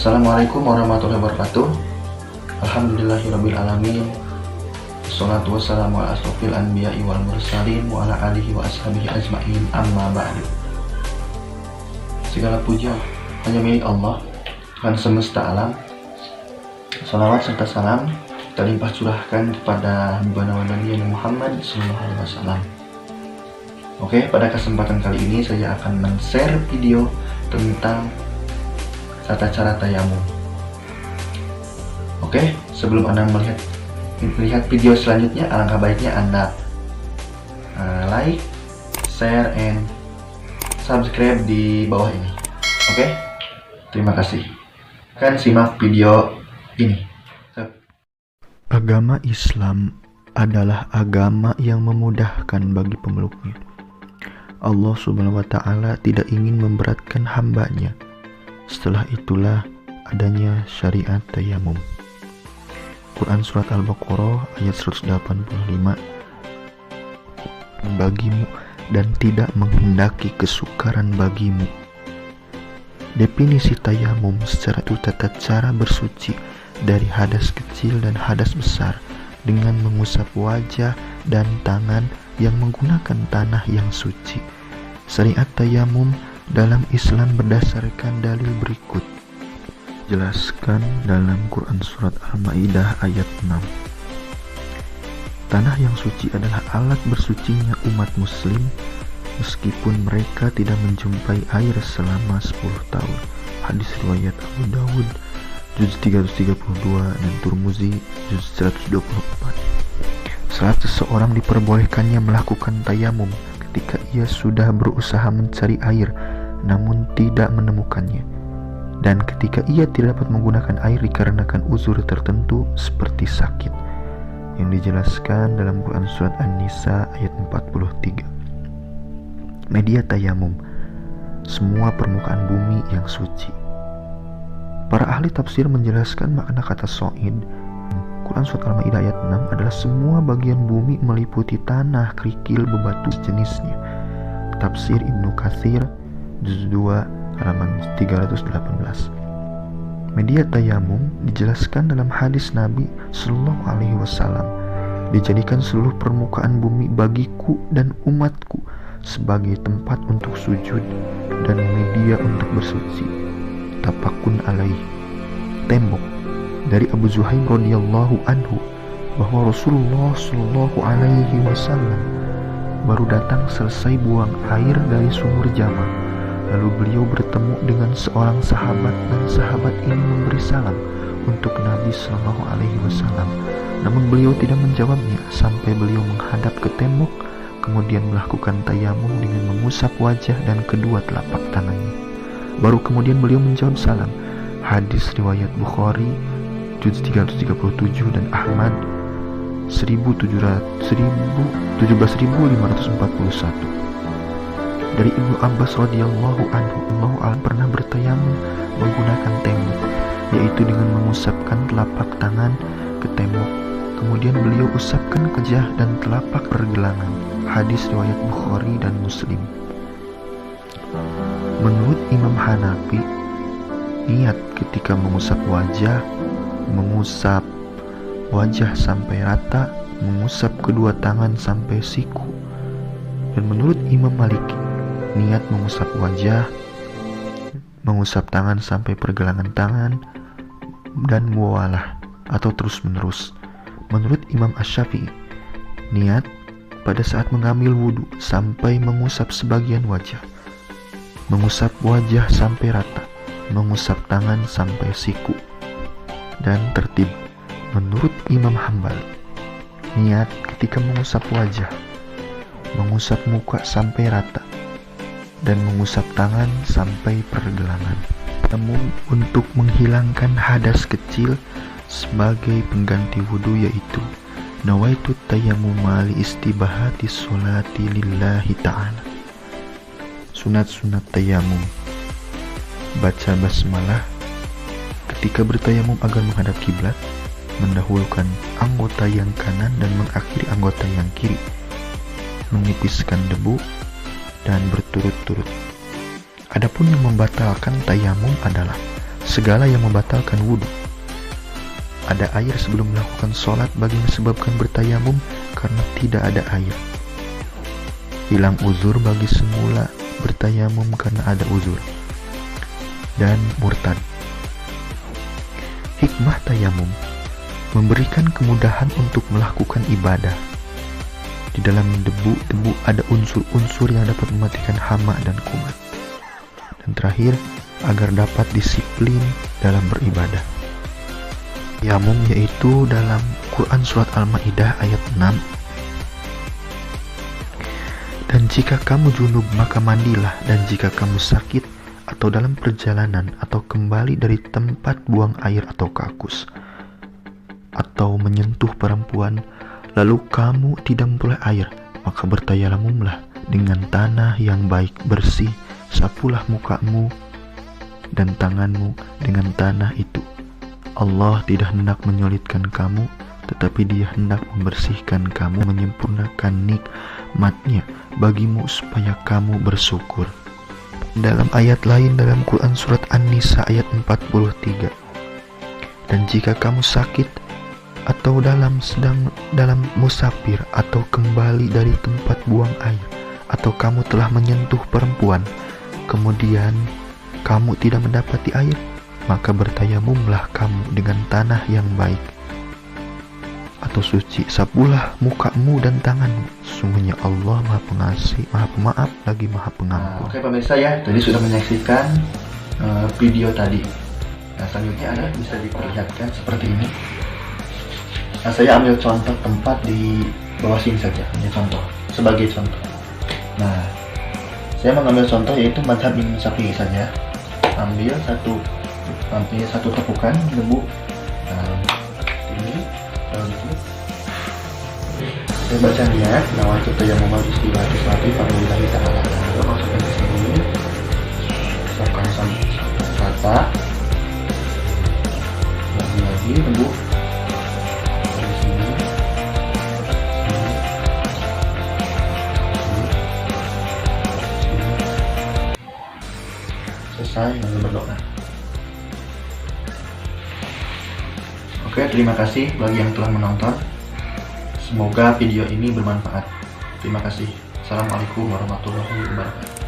Assalamualaikum warahmatullahi wabarakatuh. Alhamdulillahirrabbilalamin. Wassalatu wassalamu ala asrofil anbiya'i wal mursalin wa ala alihi wa ashabihi ajma'in, amma ba'du. Segala puja hanya milik Allah, Tuhan semesta alam. Salawat serta salam kita limpah curahkan kepada Nabi Muhammad SAW. Oke, pada kesempatan kali ini saya akan men-share video tentang tata cara tayamum. Oke, sebelum Anda melihat video selanjutnya, alangkah baiknya Anda like, share, and subscribe di bawah ini. Oke, terima kasih. Akan simak video ini. Agama Islam adalah agama yang memudahkan bagi pemeluknya. Allah Subhanahu wa Ta'ala tidak ingin memberatkan hambanya. Setelah itulah adanya syariat tayamum. Quran Surat Al-Baqarah ayat 185, bagimu dan tidak menghendaki kesukaran bagimu. Definisi tayamum secara itu tata cara bersuci dari hadas kecil dan hadas besar dengan mengusap wajah dan tangan yang menggunakan tanah yang suci. Syariat tayamum dalam Islam berdasarkan dalil berikut. Jelaskan dalam Quran Surat Al-Ma'idah ayat 6. Tanah yang suci adalah alat bersucinya umat muslim meskipun mereka tidak menjumpai air selama 10 tahun. Hadis riwayat Abu Dawud juz 332 dan Turmuzi juz 124. Saat seseorang diperbolehkannya melakukan tayamum ketika ia sudah berusaha mencari air namun tidak menemukannya, dan ketika ia tidak dapat menggunakan air dikarenakan uzur tertentu seperti sakit, yang dijelaskan dalam Quran Surat An-Nisa ayat 43. Media tayamum, semua permukaan bumi yang suci. Para ahli tafsir menjelaskan makna kata so'id. Quran Surat Al-Ma'idah ayat 6 adalah semua bagian bumi meliputi tanah, kerikil, bebatu jenisnya. Tafsir Ibnu Katsir juz 2 halaman 318. Media tayamum dijelaskan dalam hadis Nabi Sallallahu Alaihi Wasallam, dijadikan seluruh permukaan bumi bagiku dan umatku sebagai tempat untuk sujud dan media untuk bersuci. Tafaqun alaih. Tembok dari Abu Zuhaim radhiyallahu anhu bahwa Rasulullah Sallallahu Alaihi Wasallam baru datang selesai buang air dari sumur Jama. Lalu beliau bertemu dengan seorang sahabat dan sahabat ini memberi salam untuk Nabi Sallallahu Alaihi Wasallam. Namun beliau tidak menjawabnya sampai beliau menghadap ke tembok, kemudian melakukan tayamum dengan mengusap wajah dan kedua telapak tangannya. Baru kemudian beliau menjawab salam. Hadis riwayat Bukhari juz 337 dan Ahmad 17.541. Dari Ibnu Abbas radhiyallahu anhu, Allah pernah bertayamum menggunakan tembok, yaitu dengan mengusapkan telapak tangan ke tembok. Kemudian beliau usapkan kejah dan telapak pergelangan. Hadis riwayat Bukhari dan Muslim. Menurut Imam Hanafi, niat ketika mengusap wajah sampai rata, mengusap kedua tangan sampai siku. Dan menurut Imam Maliki, niat mengusap wajah, mengusap tangan sampai pergelangan tangan, dan muwalah atau terus menerus. Menurut Imam Asy-Syafi'i, niat pada saat mengambil wudhu sampai mengusap sebagian wajah, mengusap wajah sampai rata, mengusap tangan sampai siku. Dan tertib menurut Imam Hambali, niat ketika mengusap wajah, mengusap muka sampai rata, dan mengusap tangan sampai pergelangan. Namun untuk menghilangkan hadas kecil sebagai pengganti wudhu, yaitu nawaitu tayammuma li istibahati sholati lillahi ta'ala. Sunat-sunat tayamum: baca basmalah ketika bertayamum agar menghadap kiblat, mendahulukan anggota yang kanan dan mengakhiri anggota yang kiri, menipiskan debu, dan berturut-turut. Adapun yang membatalkan tayamum adalah segala yang membatalkan wudhu. Ada air sebelum melakukan sholat bagi yang disebabkan bertayamum karena tidak ada air. Hilang uzur bagi semula bertayamum karena ada uzur. Dan murtad. Hikmah tayamum memberikan kemudahan untuk melakukan ibadah. Di dalam debu ada unsur-unsur yang dapat mematikan hama dan kumat. Dan terakhir, agar dapat disiplin dalam beribadah. Tayamum yaitu dalam Quran Surat Al-Ma'idah ayat 6. Dan jika kamu junub maka mandilah, dan jika kamu sakit atau dalam perjalanan atau kembali dari tempat buang air atau kakus atau menyentuh perempuan lalu kamu tidak memperoleh air, maka bertayamumlah dengan tanah yang baik bersih, sapulah mukamu dan tanganmu dengan tanah itu. Allah tidak hendak menyulitkan kamu, tetapi Dia hendak membersihkan kamu, menyempurnakan nikmat-Nya bagimu supaya kamu bersyukur. Dalam ayat lain dalam Quran Surat An-Nisa ayat 43, dan jika kamu sakit atau dalam musafir atau kembali dari tempat buang air atau kamu telah menyentuh perempuan kemudian kamu tidak mendapati air, maka bertayamumlah kamu dengan tanah yang baik atau suci, sapulah mukamu dan tanganmu. Sungguhnya Allah Maha Pengasih, Maha Pemaaf lagi Maha Pengampun. Oke pemirsa ya, tadi sudah menyaksikan video tadi. Nah selanjutnya ada bisa diperlihatkan seperti ini. Nah saya ambil contoh tempat di bawah sini saja, ini contoh sebagai contoh. Nah saya mengambil contoh yaitu mazhab Imam Syafi'i saja. Ambil satu tepukan debu. Nah, ini saya baca niat nawaitu tayammum istibati salati fadlillahi ta'ala. Lalu masukkan ke sini. Ucapkan kata. Lagi debu. Di sini. Selesai lalu berdoa. Oke, terima kasih bagi yang telah menonton. Semoga video ini bermanfaat. Terima kasih. Assalamualaikum warahmatullahi wabarakatuh.